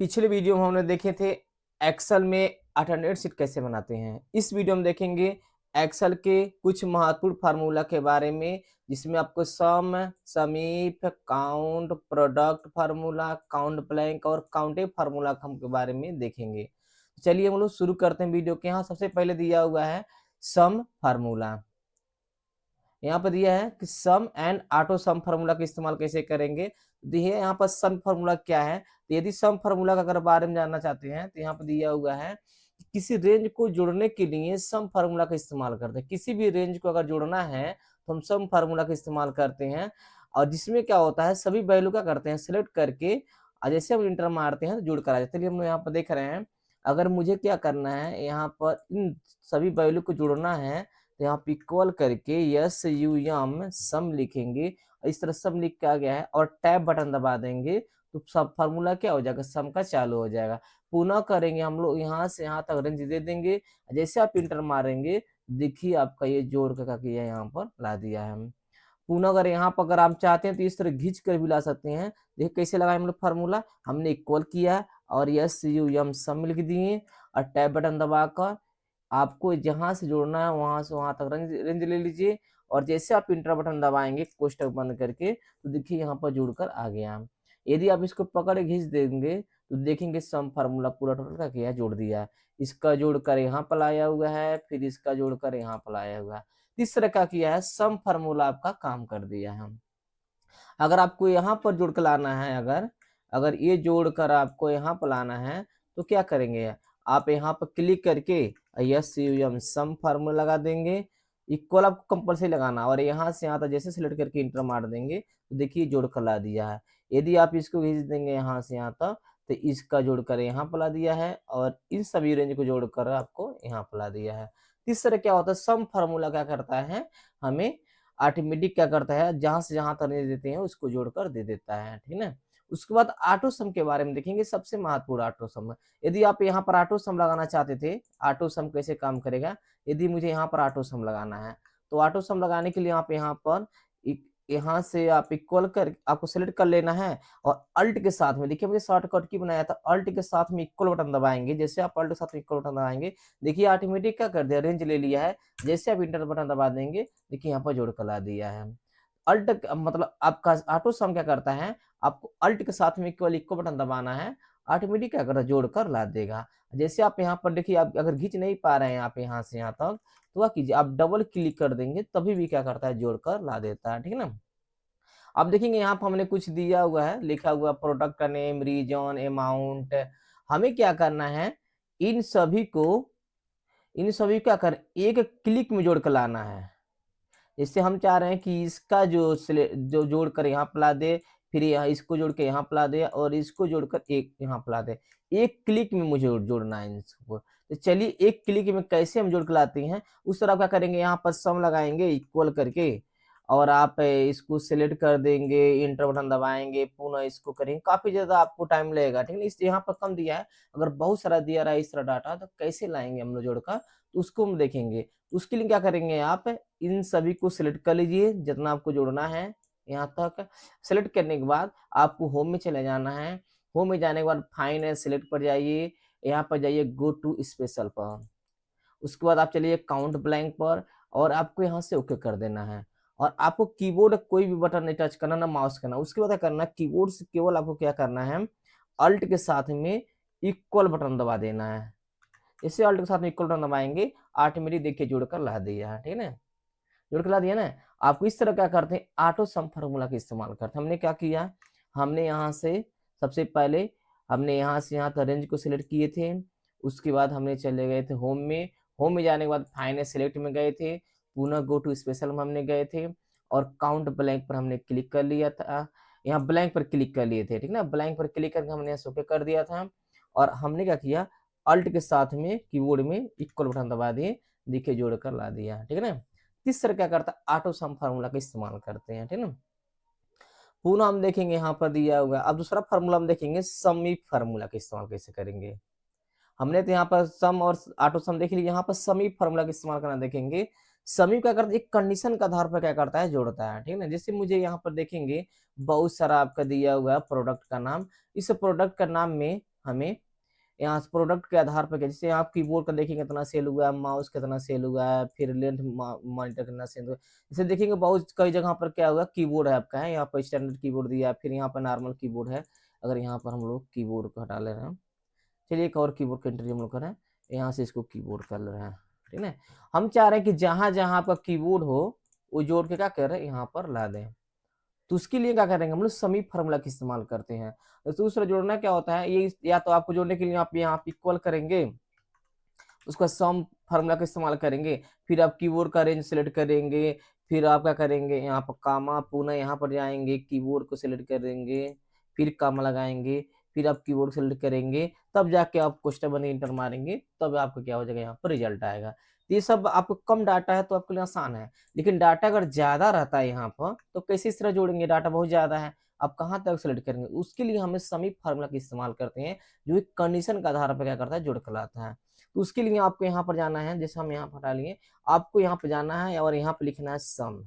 पिछले वीडियो में हमने देखे थे एक्सेल में अटेंडेंस शीट कैसे बनाते हैं। इस वीडियो में देखेंगे एक्सेल के कुछ महत्वपूर्ण फार्मूला के बारे में, जिसमें आपको सम, समीप, count, product formula, count blank और काउंटिंग फार्मूला हम के बारे में देखेंगे। चलिए हम लोग शुरू करते हैं वीडियो के। यहाँ सबसे पहले दिया हुआ है सम फार्मूला। यहाँ पर दिया है कि सम एंड ऑटो सम फार्मूला का इस्तेमाल कैसे करेंगे। देखिए यहाँ पर सम फार्मूला क्या है। तो यदि सम फार्मूला का अगर बारे में जानना चाहते हैं तो यहाँ पर दिया हुआ है कि किसी रेंज को जोड़ने के लिए सम फार्मूला का इस्तेमाल करते हैं। किसी भी रेंज को अगर जोड़ना है तो हम सम फार्मूला का इस्तेमाल करते हैं, और जिसमें क्या होता है सभी वैल्यू का करते हैं सिलेक्ट करके, और जैसे हम इंटर मारते हैं तो जुड़ कर आ जाते हैं। हम लोग यहाँ पर देख रहे हैं, अगर मुझे क्या करना है यहाँ पर इन सभी वैल्यू को जोड़ना है तो यहाँ पे इक्वल करके यस यू एम सम लिखेंगे। इस तरह सम लिख के आ गया है और टैब बटन दबा देंगे तो सब फार्मूला क्या हो जाएगा, सम का चालू हो जाएगा। पुनः करेंगे हम लोग यहाँ से यहाँ तक रेंज दे देंगे। जैसे आप इंटर मारेंगे देखिए आपका ये जोड़ का किया यहाँ पर ला दिया है। पुनः अगर यहाँ पर अगर आप चाहते हैं तो इस तरह खींच कर भी ला सकते हैं। देखिए कैसे लगाए हम लोग फार्मूला, हमने इक्वल किया और यस यू एम सम लिख दिए और टैब बटन दबाकर आपको जहां से जोड़ना है वहां से वहां तक रेंज ले लीजिए, और जैसे आप इंटर बटन दबाएंगे कोष्टक बंद करके तो देखिए यहाँ पर जुड़कर आ गया। यदि आप इसको पकड़ खींच देंगे तो देखेंगे सम फार्मूला पूरा टोटल का किया जोड़ दिया। इसका जोड़कर यहाँ पर लाया हुआ है, फिर इसका जोड़कर यहाँ पर लाया हुआ है। इस तरह का किया है, सम फार्मूला आपका काम कर दिया है। अगर आपको यहाँ पर जोड़ कर लाना है, अगर अगर ये जोड़कर आपको यहाँ पर लाना है तो क्या करेंगे, आप यहाँ पर क्लिक करके S U M sum formula लगा देंगे। इक्वल आपको कंपल्सरी लगाना, और यहाँ से यहाँ तक जैसे सिलेक्ट करके इंटर मार देंगे तो देखिए जोड़ कर ला दिया है। यदि आप इसको खींच देंगे यहाँ से यहाँ तक तो इसका जोड़कर यहाँ पर ला दिया है, और इन सभी रेंज को जोड़कर आपको यहाँ पर ला दिया है। इस तरह क्या होता है, सम फार्मूला क्या करता है, हमें ऑटोमेटिक क्या करता है जहां से जहां तक देते हैं उसको जोड़कर दे देता है, ठीक ना। उसके बाद ऑटो सम के बारे में देखेंगे, सबसे महत्वपूर्ण ऑटो सम। यदि आप यहाँ पर ऑटो सम लगाना चाहते थे, ऑटो सम कैसे काम करेगा। यदि मुझे यहाँ पर ऑटो सम लगाना है तो ऑटो सम लगाने के लिए आप यहाँ पर यहाँ से आप इक्वल कर आपको सेलेक्ट कर लेना है, और अल्ट के साथ में देखिए मुझे शॉर्टकट की बनाया था, अल्ट के साथ में इक्वल बटन दबाएंगे। जैसे आप अल्ट के साथ में इक्वल बटन दबाएंगे देखिए ऑटोमेटिक क्या कर दिया, रेंज ले लिया है। जैसे आप इंटर बटन दबा देंगे देखिए यहाँ पर जोड़ कर ला दिया है। अल्ट मतलब आपका ऑटो सम क्या करता है, आपको अल्ट के साथ में इक्वल इक्वल बटन दबाना है, ऑटोमेटिक क्या करता है जोड़कर ला देगा। जैसे आप यहाँ पर देखिए, आप अगर खींच नहीं पा रहे हैं आप यहाँ से यहाँ तक तो क्या कीजिए, आप डबल क्लिक कर देंगे तभी भी क्या करता है जोड़कर ला देता है, ठीक है ना। अब देखेंगे यहाँ पर हमने कुछ दिया हुआ है, लिखा हुआ प्रोडक्ट का नेम, रीजन, अमाउंट। हमें क्या करना है, इन सभी को इन सभी को क्या कर एक क्लिक में जोड़ कर लाना है। इससे हम चाह रहे हैं कि इसका जो जोड़कर यहाँ पिला दे, फिर यहाँ इसको जोड़ के यहाँ पिला दे, और इसको जोड़कर एक यहाँ पिला दे। एक क्लिक में मुझे जोड़ना है इनको। तो चलिए एक क्लिक में कैसे हम जोड़ के लाते हैं उस तरह क्या करेंगे, यहाँ पर सम लगाएंगे इक्वल करके, और आप इसको सिलेक्ट कर देंगे, इंटर बटन दबाएंगे, पुनः इसको करेंगे। काफी ज्यादा आपको टाइम लगेगा, ठीक है। इस यहाँ पर कम दिया है, अगर बहुत सारा दिया रहा है इस तरह डाटा तो कैसे लाएंगे हम लोग जोड़कर, तो उसको हम देखेंगे। उसके लिए क्या करेंगे, आप इन सभी को सिलेक्ट कर लीजिए जितना आपको जोड़ना है। यहाँ तक सिलेक्ट करने के बाद आपको होम में चले जाना है। होम में जाने के बाद फाइंड एंड सिलेक्ट पर जाइए, यहाँ पर जाइए गो टू स्पेशल पर। उसके बाद आप चलिए काउंट ब्लैंक पर, और आपको यहाँ से ओके कर देना है। और आपको कीबोर्ड कोई भी बटन नहीं टच करना, ना माउस करना। उसके बाद क्या करना है, कीबोर्ड से केवल आपको क्या करना है, अल्ट के साथ में इक्वल बटन दबा देना है। इसे अल्ट के साथ में इक्वल बटन दबाएंगे, ऑटोमेटिक देखिए जोड़कर ला दिया है, ठीक है ना। जोड़ के ला दिया ना। आपको इस तरह क्या करते हैं, ऑटो सम फार्मूला का इस्तेमाल करते हैं। हमने क्या किया, हमने यहाँ से सबसे पहले हमने यहाँ से यहाँ तक रेंज को सिलेक्ट किए थे। उसके बाद हमने चले गए थे होम में। होम में जाने के बाद फाइनल सिलेक्ट में गए थे, पुनः गो टू स्पेशल में हमने गए थे, और काउंट ब्लैंक पर हमने क्लिक कर लिया था। यहाँ ब्लैंक पर क्लिक कर लिए थे, ठीक ना। ब्लैंक पर क्लिक करके हमने यहाँ ओके कर दिया था, और हमने क्या किया, अल्ट के साथ में कीबोर्ड में इक्वल बटन दबा दिए, देखिए जोड़ कर ला दिया, ठीक है ना। इस तरह क्या करता है, ऑटो सम फार्मूला का इस्तेमाल करते हैं, ठीक है ना। पुनः हम देखेंगे यहाँ पर दिया हुआ। अब दूसरा फार्मूला हम देखेंगे, समीप फार्मूला का इस्तेमाल कैसे करेंगे। हमने तो यहाँ पर सम और ऑटो सम देख लिया, यहाँ पर समीप फार्मूला का इस्तेमाल करना देखेंगे। समीप क्या करता है, एक कंडीशन के आधार पर क्या करता है, जोड़ता है, ठीक है ना। जैसे मुझे यहाँ पर देखेंगे बहुत सारा आपका दिया हुआ है प्रोडक्ट का नाम। इस प्रोडक्ट का नाम में हमें यहाँ से प्रोडक्ट के आधार पर, जैसे आप कीबोर्ड का देखेंगे कितना सेल हुआ है, माउस कितना सेल हुआ है, फिर लेंथ मॉनिटर कितना सेल हुआ है। जैसे देखेंगे बहुत कई जगह पर क्या होगा, कीबोर्ड है आपका है, यहाँ पर स्टैंडर्ड कीबोर्ड दिया है, फिर यहाँ पर नॉर्मल कीबोर्ड है। अगर यहाँ पर हम लोग कीबोर्ड को हटा ले रहे हैं, चलिए एक और कीबोर्ड का एंट्री हम लोग करें, यहाँ से इसको कीबोर्ड कर ले रहे हैं, ठीक है। हम चाह रहे हैं कि जहां जहां आपका कीबोर्ड हो वो जोड़ के क्या कर रहे हैं, यहाँ पर ला दें। तो उसके लिए क्या करेंगे, हम लोग समी फार्मूला का इस्तेमाल करते हैं। तो दूसरा जोड़ना क्या होता है, ये या तो आपको जोड़ने के लिए आप यहाँ इक्वल करेंगे, उसका सम फार्मूला का इस्तेमाल करेंगे, फिर आप कीबोर्ड का रेंज सेलेक्ट करेंगे, फिर आप क्या करेंगे, यहाँ पर कामा पुनः यहाँ पर जाएंगे, कीबोर्ड को सिलेक्ट करेंगे, फिर कामा लगाएंगे, फिर आप कीबोर्ड सेलेक्ट करेंगे, तब जाके आप क्वेश्चन बन इंटर मारेंगे, तब आपको क्या हो जाएगा, यहाँ पर रिजल्ट आएगा। तो ये सब आपको कम डाटा है तो आपके लिए आसान है, लेकिन डाटा अगर ज्यादा रहता है यहाँ पर तो कैसे इस तरह जोड़ेंगे, डाटा बहुत ज्यादा है, आप कहाँ तक सेलेक्ट करेंगे। उसके लिए हमें समी फार्मूला का इस्तेमाल करते हैं, जो एक कंडीशन के आधार पर क्या करता है, जोड़ कर लाता है। तो उसके लिए आपको यहाँ पर जाना है, जैसे हम यहाँ पर हटा लिए, आपको यहाँ पर जाना है और यहाँ पर लिखना है सम,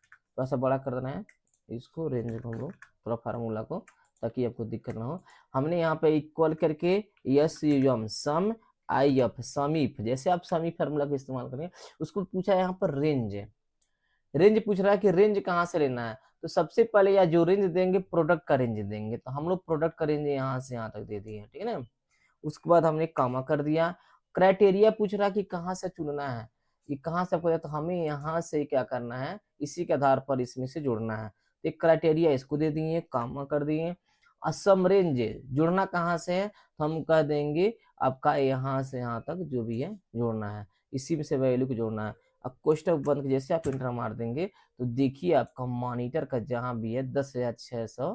थोड़ा सा बड़ा कर देना है इसको, रेंज को हम लोग थोड़ा फार्मूला को, ताकि आपको दिक्कत ना हो। हमने यहाँ पे इक्वल करके yes Yama some I F समीप, जैसे आप समी फार्मूला का इस्तेमाल करेंगे, उसको पूछा है यहाँ पर रेंज, रेंज पूछ रहा है कि रेंज कहाँ से लेना है। तो सबसे पहले या जो रेंज देंगे प्रोडक्ट का रेंज देंगे, तो हम लोग प्रोडक्ट का रेंज यहाँ से यहाँ तक दे दिए, ठीक है ना। उसके बाद हमने कामा कर दिया। क्राइटेरिया पूछ रहा कि कहाँ से चुनना है, कि कहाँ से आपको, तो हमें यहाँ से क्या करना है, इसी के आधार पर इसमें से जोड़ना है। तो एक क्राइटेरिया इसको दे दिए, कामा कर दिए। असम रेंज जुड़ना कहाँ से है, तो हम कह देंगे आपका यहाँ से यहाँ तक जो भी है जोड़ना है, इसी में से वैल्यू को जोड़ना है। अब क्वेश्चन बंद जैसे आप इंटर मार देंगे तो देखिए आपका मॉनिटर का जहाँ भी है 10,600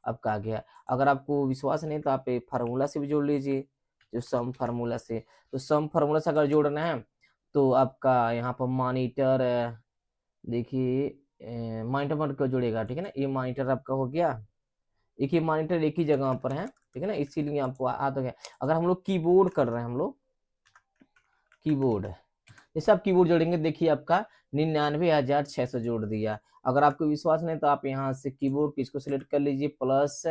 आपका आ गया। अगर आपको विश्वास नहीं तो आप फार्मूला से भी जोड़ लीजिए, जो सम फार्मूला से। तो सम फार्मूला से अगर जोड़ना है तो आपका यहाँ पर मॉनिटर, देखिए मॉनिटर को जोड़ेगा, ठीक है ना। ये मॉनिटर आपका हो गया, एक ही मॉनिटर एक ही जगह पर है, ठीक है ना, इसीलिए आपको आ तो गया। अगर हम लोग कीबोर्ड कर रहे हैं, हम लोग कीबोर्ड, जैसे आप कीबोर्ड जोड़ेंगे, देखिए आपका 99,600 जोड़ दिया। अगर आपको विश्वास नहीं तो आप यहाँ से कीबोर्ड की इसको सिलेक्ट कर लीजिए, प्लस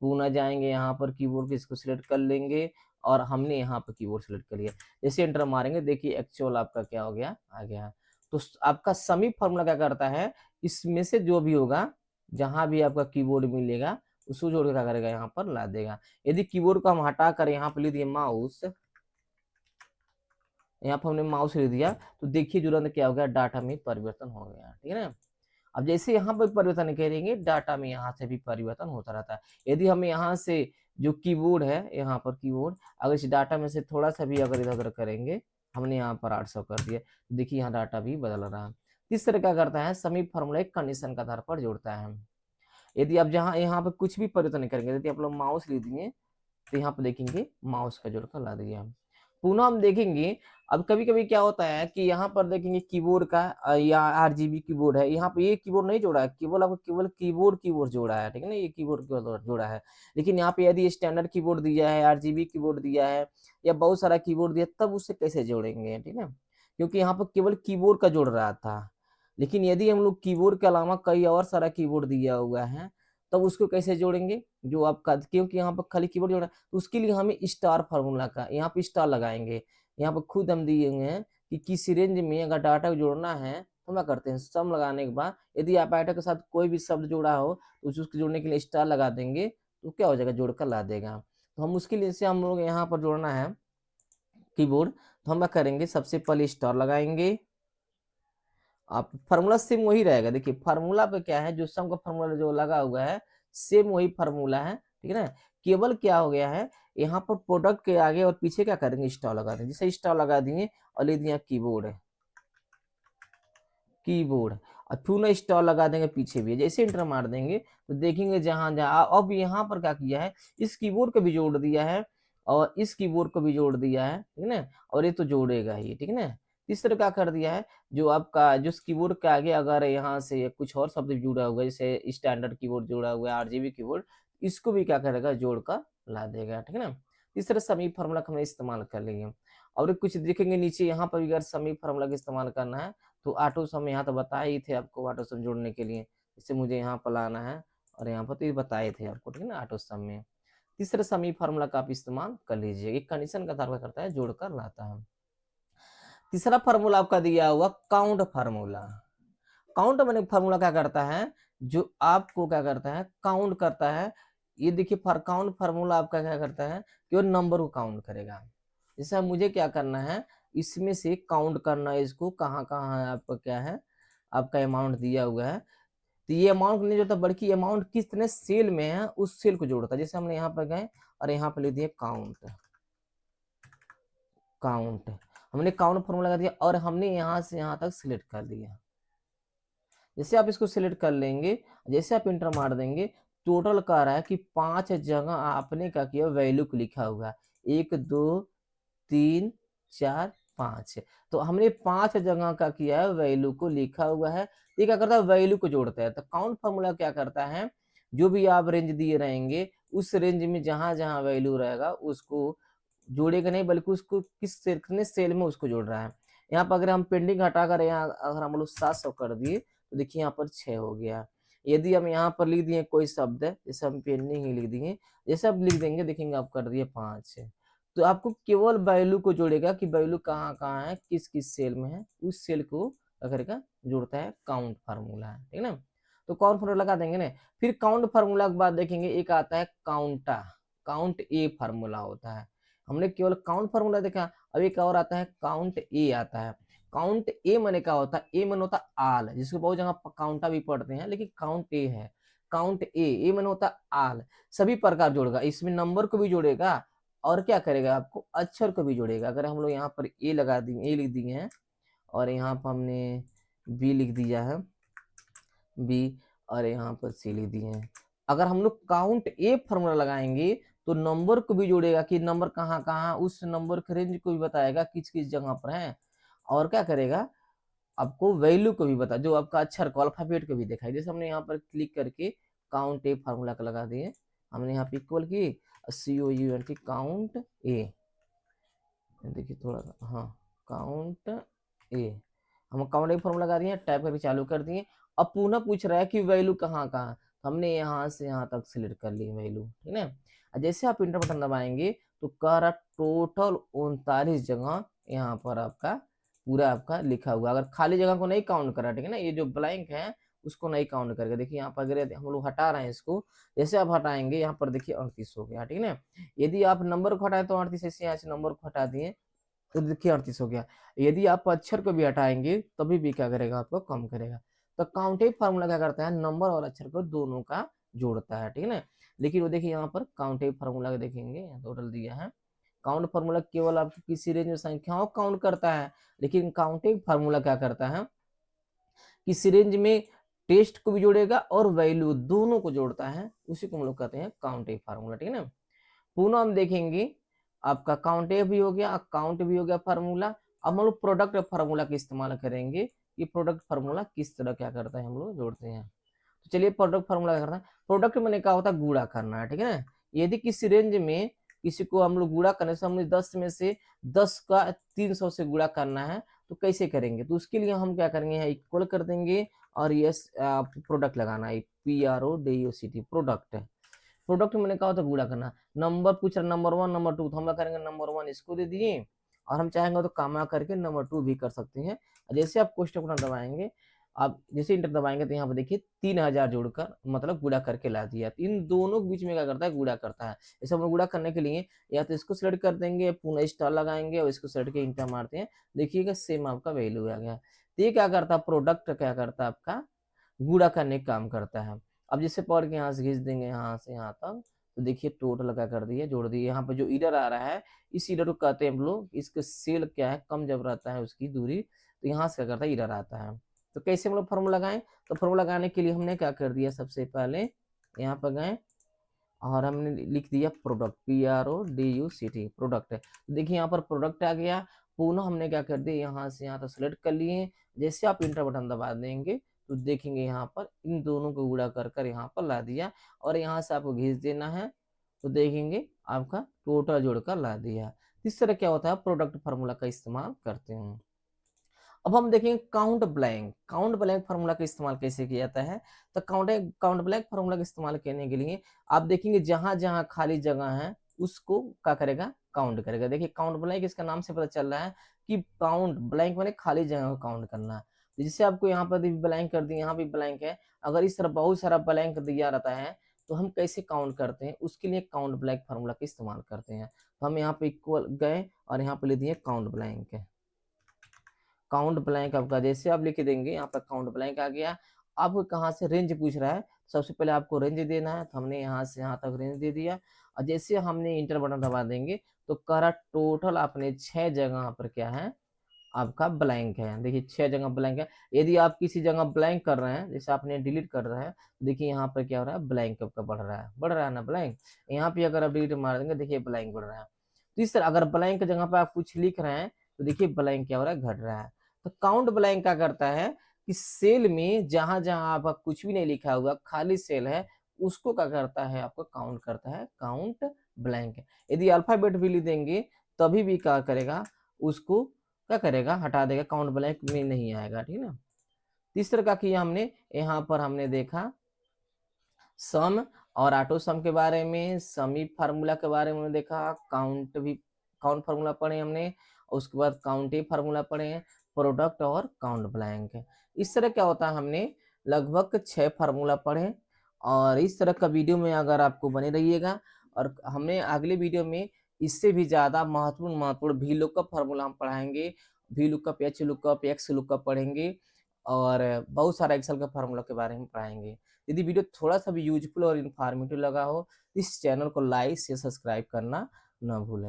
पुनः जाएंगे यहाँ पर कीबोर्ड की इसको सिलेक्ट कर लेंगे, और हमने यहाँ पर कीबोर्ड सिलेक्ट कर लिया। जैसे एंटर मारेंगे देखिए एक्चुअल आपका क्या हो गया, आ गया। तो आपका समी फॉर्मूला क्या करता है, इसमें से जो भी होगा, जहां भी आपका कीबोर्ड मिलेगा उसको जोड़ के क्या करेगा, यहाँ पर ला देगा। यदि कीबोर्ड को हम हटा कर यहाँ पर ले दिए माउस, यहाँ पर हमने माउस ले दिया, तो देखिए तुरंत क्या हो गया, डाटा में परिवर्तन हो गया, ठीक है ना। अब जैसे यहाँ पर परिवर्तन करेंगे, डाटा में यहाँ से भी परिवर्तन होता रहता है। यदि हम यहाँ से जो कीबोर्ड है, यहाँ पर कीबोर्ड, अगर इस डाटा में से थोड़ा सा भी अगर इधर उधर करेंगे, हमने यहाँ पर 800 कर दिया, तो देखिए यहाँ डाटा भी बदल रहा है। इस तरह क्या करता है, समी फॉर्मूला एक कंडीशन के आधार पर जोड़ता है। यदि आप जहाँ यहाँ पर कुछ भी परिवर्तन नहीं करेंगे, यदि आप लोग माउस ले दिए तो यहाँ पर देखेंगे माउस का जोड़कर ला दिया। पुनः हम देखेंगे, अब कभी कभी क्या होता है कि यहाँ पर देखेंगे कीबोर्ड का या आरजीबी कीबोर्ड है, यहाँ पे ये कीबोर्ड नहीं जोड़ा है, केवल आपको केवल कीबोर्ड जोड़ा है, ठीक है ना, ये कीबोर्ड जोड़ा है। लेकिन यहाँ पे यदि स्टैंडर्ड कीबोर्ड दिया है, आरजीबी कीबोर्ड दिया है, या बहुत सारा कीबोर्ड दिया, तब उससे कैसे जोड़ेंगे, ठीक है, क्योंकि यहाँ पर केवल कीबोर्ड का जोड़ रहा था। लेकिन यदि हम लोग कीबोर्ड के अलावा कई और सारा कीबोर्ड दिया हुआ है, तब उसको कैसे जोड़ेंगे, जो आपका, क्योंकि यहाँ पर खाली कीबोर्ड जोड़ा, तो उसके लिए हमें स्टार फार्मूला का यहाँ पे स्टार लगाएंगे। यहाँ पर खुद हम दिए हुए हैं कि किसी रेंज में अगर डाटा जोड़ना है तो क्या करते हैं, सम लगाने के बाद यदि आप डाटा के साथ कोई भी शब्द जोड़ा हो तो उसको जोड़ने के लिए स्टार लगा देंगे, तो क्या हो जाएगा, जोड़कर ला देगा। तो हम उसके लिए से हम लोग यहाँ पर जोड़ना है कीबोर्ड, तो हम क्या करेंगे, सबसे पहले स्टार लगाएंगे। आप फार्मूला सेम वही रहेगा, देखिए फार्मूला पे क्या है, जो सम का फार्मूला जो लगा हुआ है सेम वही फार्मूला है, ठीक है ना। केवल क्या हो गया है, यहाँ पर प्रोडक्ट के आगे और पीछे क्या करेंगे, स्टार लगा देंगे। जैसे स्टार लगा दिए और ले दिया कीबोर्ड है, कीबोर्ड, और पुनः स्टार लगा देंगे पीछे भी। जैसे इंटर मार देंगे तो देखेंगे जहां जहां, अब यहाँ पर क्या किया है, इस कीबोर्ड को भी जोड़ दिया है और इस कीबोर्ड को भी जोड़ दिया है, ठीक है ना, और ये तो जोड़ेगा ही, ठीक है ना। इस तरह का कर दिया है, जो आपका जो कीबोर्ड के आगे अगर यहाँ से कुछ और शब्द जुड़ा हुआ है, जैसे स्टैंडर्ड कीबोर्ड जुड़ा हुआ है, आरजीबी कीबोर्ड, इसको भी क्या करेगा, जोड़ कर ला देगा, ठीक है ना। इस तरह समी फार्मूला का हमने इस्तेमाल कर लेंगे। और कुछ देखेंगे नीचे, यहाँ पर भी अगर समी फार्मूला का इस्तेमाल करना है तो ऑटो सम, यहाँ तो बताए ही थे आपको ऑटो सम जोड़ने के लिए, इससे मुझे यहाँ पर लाना है और यहाँ पर तो ये बताए थे आपको, ठीक है ना, ऑटो सम में। तीसरे समी फार्मूला का आप इस्तेमाल कर लीजिए। एक कंडीशन का आधार करता है, जोड़कर लाता है। तीसरा फार्मूला आपका दिया हुआ काउंट फार्मूला। काउंट मैंने फार्मूला क्या करता है, जो आपको क्या करता है, काउंट करता है। ये देखिए काउंट फार्मूला आपका क्या करता है कि वो नंबर को काउंट करेगा। जैसे मुझे क्या करना है, इसमें से काउंट करना है इसको, कहाँ कहाँ है आपका, क्या है आपका अमाउंट दिया हुआ है। तो ये अमाउंट नहीं जोड़ता, बल्कि अमाउंट कितने सेल में है उस सेल को जोड़ता है। जैसे हमने यहाँ पर गए और यहाँ पर लिख दिया काउंट। काउंट हमने काउंट फॉर्मूला लगा दिया और हमने यहाँ से यहाँ तक सिलेक्ट कर दिया। जैसे आप इसको सिलेक्ट कर लेंगे, जैसे आप इंटर मार देंगे, टोटल कह रहा है कि 5 जगह आपने क्या किया, वैल्यू को लिखा हुआ 1 2 3 4 5। तो हमने 5 जगह का किया है, वैल्यू को लिखा हुआ है। ये क्या करता है, वैल्यू को जोड़ता है। तो काउंट फॉर्मूला क्या करता है, जो भी आप रेंज दिए रहेंगे उस रेंज में जहां जहां वैल्यू रहेगा उसको जोड़ेगा नहीं, बल्कि उसको कितने सेल में उसको जोड़ रहा है। यहाँ पर अगर हम पेंडिंग हटाकर यहाँ अगर हम लोग 700 कर दिए तो देखिए यहाँ पर 6 हो गया। यदि हम यहाँ पर लिख दिए कोई शब्द, जैसे हम पेंडिंग ही लिख दिए, जैसे आप लिख देंगे देखेंगे आप कर दिए 5, तो आपको केवल वैल्यू को जोड़ेगा कि वैल्यू कहाँ कहाँ है, किस किस सेल में है, उस सेल को अगर का जोड़ता है काउंट फार्मूला है, ठीक ना। तो काउंट फार्मूला लगा देंगे ना। फिर काउंट फार्मूला के बाद देखेंगे एक आता है काउंटा, काउंट ए फार्मूला होता है। हमने केवल काउंट फार्मूला देखा, अब एक और आता है काउंट ए आता है। काउंट ए मैंने क्या होता है, ए मैंने होता आल, जिसको बहुत जगह काउंटा भी पढ़ते हैं, लेकिन काउंट ए है। काउंट ए मैंने होता आल, सभी प्रकार जोड़ेगा, इसमें नंबर को भी जोड़ेगा और क्या करेगा, आपको अक्षर को भी जोड़ेगा। अगर हम लोग यहाँ पर ए लगा दिए, ए लिख दिए हैं और यहाँ पर हमने बी लिख दिया है, बी, और यहाँ पर सी लिख दिए हैं। अगर हम लोग काउंट ए फॉर्मूला लगाएंगे तो नंबर को भी जोड़ेगा कि नंबर कहाँ कहाँ, उस नंबर के रेंज को भी बताएगा किस किस जगह पर है, और क्या करेगा, आपको वैल्यू को भी बता, जो आपका अक्षर को अल्फाबेट को भी दिखाई। जैसे हमने यहाँ पर क्लिक करके काउंट ए फार्मूला का लगा दिए, हमने यहाँ पे इक्वल की COUNT काउंट ए, देखिए थोड़ा सा, हाँ काउंट ए, हम काउंट ए फॉर्मूला लगा दिए, टाइप करके चालू कर दिए। अब पुनः पूछ रहा है कि वैल्यू कहाँ कहाँ, तो हमने यहाँ से यहाँ तक सिलेक्ट कर ली वैल्यू, ठीक है। जैसे आप इंटर बटन दबाएंगे तो कह रहा टोटल 39 जगह यहाँ पर आपका पूरा आपका लिखा हुआ। अगर खाली जगह को नहीं काउंट करा, ठीक है ना, ये जो ब्लैंक है उसको नहीं काउंट करके, देखिए यहाँ पर अगर हम लोग हटा रहे हैं इसको, जैसे आप हटाएंगे यहाँ पर देखिए 38 हो गया, ठीक है ना। यदि आप नंबर को हटाए तो 38, ऐसे यहाँ से नंबर को हटा दिए तो देखिए 38 हो गया। यदि आप अक्षर को भी हटाएंगे तभी भी क्या करेगा, आपको कम करेगा। तो काउंटिंग फार्मूला क्या करता है, नंबर और अक्षर को दोनों का जोड़ता है, ठीक है ना। लेकिन वो देखिए यहाँ पर काउंटिंग फार्मूला देखेंगे टोटल दिया है। काउंट फार्मूला केवल आपकी किसी रेंज में संख्याओं काउंट करता है, लेकिन काउंटिंग फार्मूला क्या करता है, किसी रेंज में टेस्ट को भी जोड़ेगा और वैल्यू दोनों को जोड़ता है, उसी को हम लोग कहते हैं काउंटिंग फार्मूला, ठीक है ना। पुनः हम देखेंगे आपका काउंट ए भी हो गया, अकाउंट भी हो गया फार्मूला। अब हम लोग प्रोडक्ट फार्मूला का इस्तेमाल करेंगे कि प्रोडक्ट फार्मूला किस तरह क्या करता है, हम लोग जोड़ते हैं। तो चलिए प्रोडक्ट फार्मूला क्या करता है, प्रोडक्ट मैंने कहा होता है गुणा करना है, ठीक है ना। यदि किसी रेंज में किसी को हम लोग गुणा करने से, हमें 10 में से 10 का 300 से गुणा करना है, तो कैसे करेंगे, तो उसके लिए हम क्या करेंगे, इक्वल कर देंगे और यस प्रोडक्ट लगाना है, PRODUCT प्रोडक्ट। प्रोडक्ट मैंने कहा था गुणा करना, नंबर पूछ रहा नंबर 1 नंबर 2, तो हम क्या करेंगे नंबर 1 इसको दे दिए और हम चाहेंगे तो कामा करके नंबर 2 भी कर सकते हैं। जैसे आप कोष्टक अपना दबाएंगे, आप जैसे इंटर दबाएंगे तो यहाँ पर देखिए 3000 जोड़कर मतलब गुणा करके ला दिया। तो इन दोनों के बीच में क्या करता है, गुणा करता है। जैसे हम गुणा करने के लिए या तो इसको सिलेक्ट कर देंगे, पुनः स्टार लगाएंगे और इसको सिलेक्ट के इंटर मारते हैं, देखिएगा सेम आपका वैल्यू आ गया। तो ये क्या करता है, प्रोडक्ट क्या करता है, आपका गुणा करने का काम करता है। अब जैसे पढ़ के यहाँ से खींच देंगे यहाँ से यहाँ तक, तो देखिए टोटल क्या कर दिए, जोड़ दिए। यहाँ पे जो इरर आ रहा है, इस इरर को कहते हैं हम लोग, इसके सेल क्या है, कम जब रहता है उसकी दूरी, तो यहाँ से क्या करता है, इरर आता है। तो कैसे हम लोग फॉर्मूला लगाएं, तो फॉर्मूला लगाने के लिए हमने क्या कर दिया, सबसे पहले यहाँ पर गए और हमने लिख दिया प्रोडक्ट, PRODUCT प्रोडक्ट है। तो देखिए यहाँ पर प्रोडक्ट आ गया। पुनः हमने क्या कर दिया, यहाँ से यहाँ तक सेलेक्ट कर लिए। जैसे आप इंटर बटन दबा देंगे तो देखेंगे यहाँ पर इन दोनों को गुणा कर कर यहाँ पर ला दिया और यहाँ से आपको घिस देना है, तो देखेंगे आपका टोटल जोड़कर ला दिया। इस तरह क्या होता है, प्रोडक्ट फार्मूला का इस्तेमाल करते हैं। अब हम देखेंगे काउंट ब्लैंक फार्मूला का इस्तेमाल कैसे किया जाता है। तो काउंट ब्लैंक फार्मूला का इस्तेमाल करने के लिए आप देखेंगे जहां जहां खाली जगह है उसको क्या करेगा, काउंट करेगा। देखिए काउंट ब्लैंक इसका नाम से पता चल रहा है कि काउंट ब्लैंक माने खाली जगह को काउंट करना है। तो जैसे आपको यहाँ पर भी ब्लैंक कर दिया, यहाँ भी ब्लैंक है, अगर इस तरह बहुत सारा ब्लैंक दिया रहता है तो हम कैसे काउंट करते हैं, उसके लिए काउंट ब्लैंक फार्मूला का इस्तेमाल करते हैं। तो हम यहाँ पे इक्वल गए और यहाँ पे लिख दिए काउंट ब्लैंक है। काउंट ब्लैंक आपका जैसे आप लिख देंगे यहाँ पर काउंट ब्लैंक आ गया। आपको कहाँ से रेंज पूछ रहा है, सबसे पहले आपको रेंज देना है, तो हमने यहाँ से यहाँ तक रेंज दे दिया और जैसे हमने इंटर बटन दबा देंगे तो करा टोटल आपने 6 जगह पर क्या है आपका ब्लैंक है। देखिए 6 जगह ब्लैंक है। यदि आप किसी जगह ब्लैंक कर रहे हैं, जैसे आपने डिलीट कर रहे हैं, तो देखिए यहाँ पर क्या हो रहा है, ब्लैंक आपका बढ़ रहा है ना ब्लैंक। यहाँ पे अगर आप डिलीट मार देंगे देखिए ब्लैंक बढ़ रहा है। तो इस तरह अगर ब्लैंक जगह पे आप कुछ लिख रहे हैं तो देखिए ब्लैंक क्या हो रहा है, घट रहा है। तो काउंट ब्लैंक क्या करता है कि सेल में जहां जहां आपका कुछ भी नहीं लिखा हुआ खाली सेल है उसको क्या करता है, आपको काउंट करता है, काउंट ब्लैंक। यदि अल्फाबेट भी लिख देंगे तभी भी क्या करेगा, उसको क्या करेगा, हटा देगा, काउंट ब्लैंक में नहीं आएगा। ठीक ना। तीस तरह का किया हमने, यहाँ पर हमने देखा सम और ऑटो सम के बारे में, समी फार्मूला के बारे में देखा, काउंट फार्मूला पढ़े हमने, उसके बाद काउंटिंग फार्मूला पढ़े, प्रोडक्ट और काउंट ब्लैंक। इस तरह क्या होता है, हमने लगभग 6 फार्मूला पढ़े। और इस तरह का वीडियो में अगर आपको बने रहिएगा, और हमने अगले वीडियो में इससे भी ज्यादा महत्वपूर्ण वी लुकअप फार्मूला हम पढ़ाएंगे। V lookup, H lookup, x lookup पढ़ेंगे और बहुत सारा एक्सेल का फार्मूला के बारे में पढ़ाएंगे। यदि वीडियो थोड़ा सा भी यूजफुल और इन्फॉर्मेटिव लगा हो, इस चैनल को लाइक शेयर सब्सक्राइब करना न भूलें।